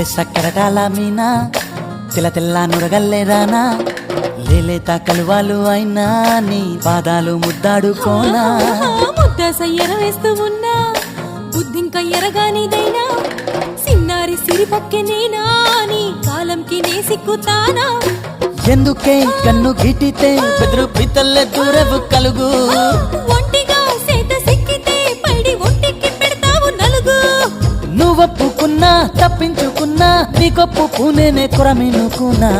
లేలే సక్కరటాల మీనా తెల్ల తెల్ల నురగల్లే రానా లేలేత కలువాలు అయినా నీ పాదాలు ముద్దాడుకోనా ముద్ద సయ్యర వేస్తూ ఉన్నా బుద్ధింక ఎరగానిదైనా సిన్నారి సిరిపక్కె నేనా నీ కాలంకి నే సిక్కుతానా ఎందుకే కన్ను గిటితే బెదురు పితల్లే దూరవు కలుగు ఒంటిగా సేత సిక్కితే పైడి ఒంటికి పెడతావు నలుగు నువ్వొప్పుకున్నా తప్పించుకున్నా నీకొప్పు నేనే కొరమినుకున్నా